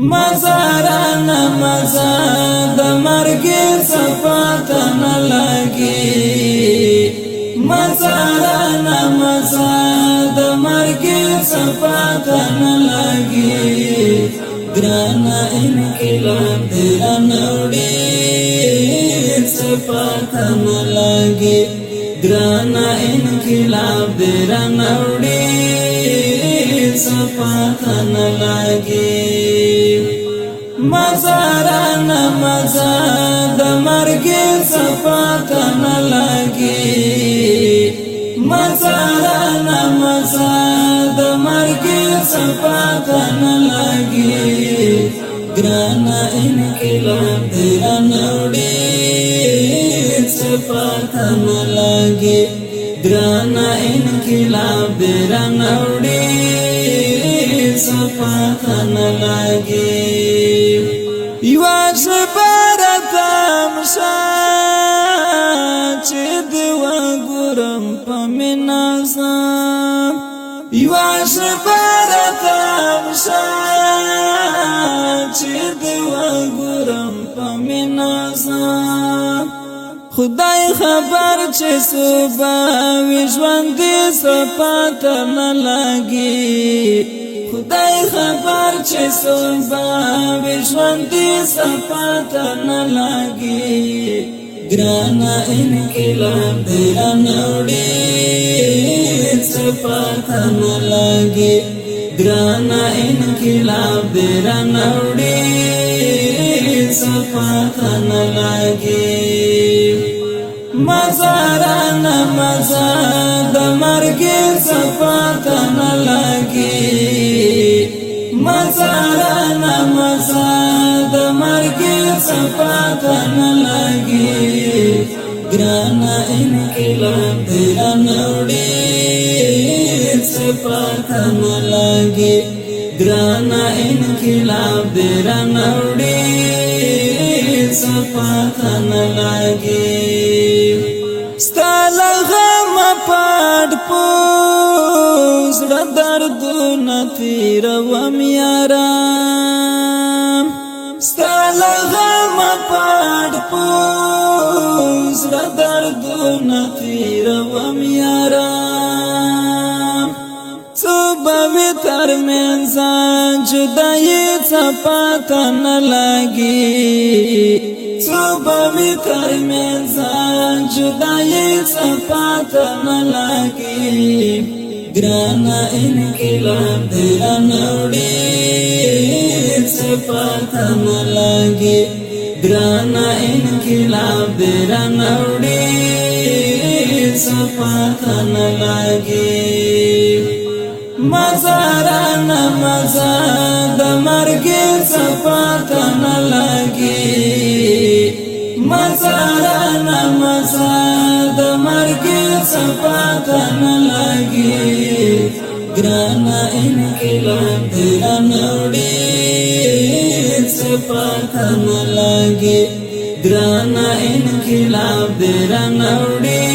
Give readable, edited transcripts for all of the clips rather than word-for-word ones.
مزارانه مزار د مرګ صفات نه لګي مزارانه مزار د مرګ صفات نه لګي ګرانه انقلاب د نړۍ صفات نه لګي ګرانه انقلاب د نړۍ صفات نه لګي مزارانه مزار د مرګ صفات نه لګي مزارانه مزار د مرګ صفات نه لګي ګرانه انقلاب د نړۍ صفات نه لګي ګرانه انقلاب د نړۍ صفات نه لګي یوا شبرتم چې دی وګورم په مناسب یوا شبرتم چې دی وګورم په مناسب خدای خبر چې صبح ژوند صفات نه لګي خدای خبر چې صبح ژوند صفات نه لګي ګرانه انقلاب د نړۍ صفات نه لګي ګرانه انقلاب د نړۍ صفات نه لګي مزارانه مزار د مرګ صفات نه لګي مزارانه مزار د مرګ صفات نه لګي ګرانه انقلاب د نړۍ صفات نه لګي ګرانه انقلاب د نړۍ صفات نه لګي ستاله غم پټ پوز درد نتیر و میارم ستاله غم پټ پوز درد نتیر و میارم صبح تر منځان جدای صفات نه لګي صبح تر منځان جدای صفات نه لګي ګرانه انقلاب د نړۍ صفات نه لګي ګرانه انقلاب د نړۍ صفات نه لګي مزارانه مزار د مرګ صفات نه لګي مزارانه مزار د مرګ صفات نه لګي ګرانه انقلاب د نړۍ صفات نه لګي ګرانه انقلاب د نړۍ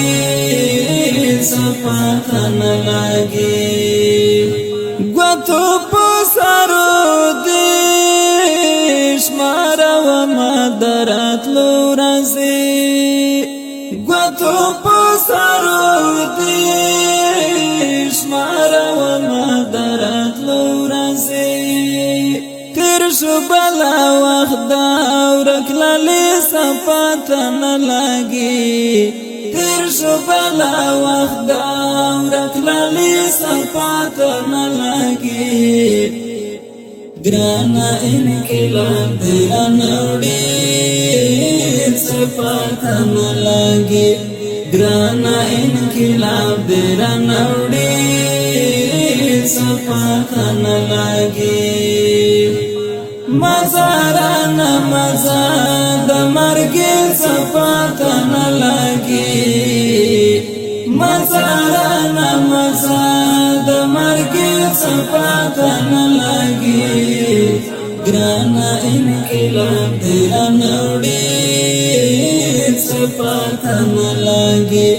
صفات نه لګي ګوتو په سرو دیش مارو مدرت لورزي ګوتو په سرو دیش مارو مدرت لورزي تیر شو بلا وخت دورک للی صفات نه لګي تیر شو بلا وخت دورک للی صفات نه لګي ګرانه انقلاب د نړۍ صفات نه لګي ګرانه انقلاب د نړۍ صفات نه لګي مزارانه مزار د مرګ صفات نه لګي مزارانه مزار د مرګ صفات نه لګي ګرانه انقلاب د نړۍ صفات نه لګي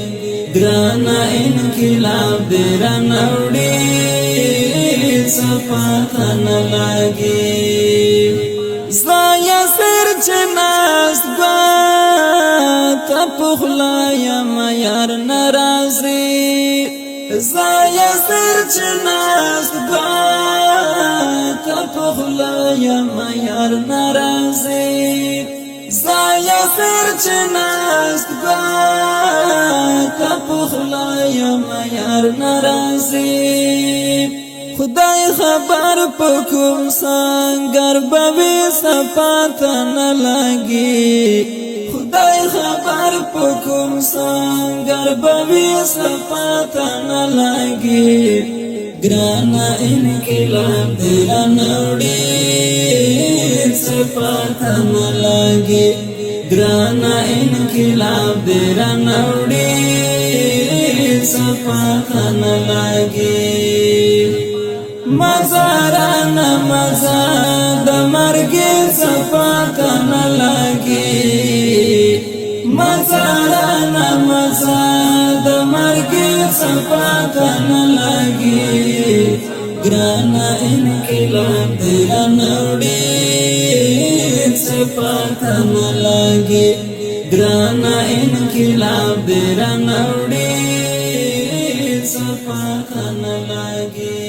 ګرانه انقلاب د نړۍ صفات نه لګي چناست با تپخلا یم یار نرازی زایا سر چناست با تپخلا یم یار نرازی زایا سر چناست با تپخلا یم یار نرازی خدای خبر پکم سنگر بوی سپات نلگی خدای خبر پکم سنگر بوی سپات نلگی گرانا انقلاب دل نوڑی سپات نلگی گرانا انقلاب دل نوڑی سپات نلگی مزارana مزار د مرګ صفات نه لګي مزارana مزار د مرګ صفات نه لګي ګرانا انقلاب دل نوړي صفات نه لګي ګرانا انقلاب دل نوړي صفات نه لګي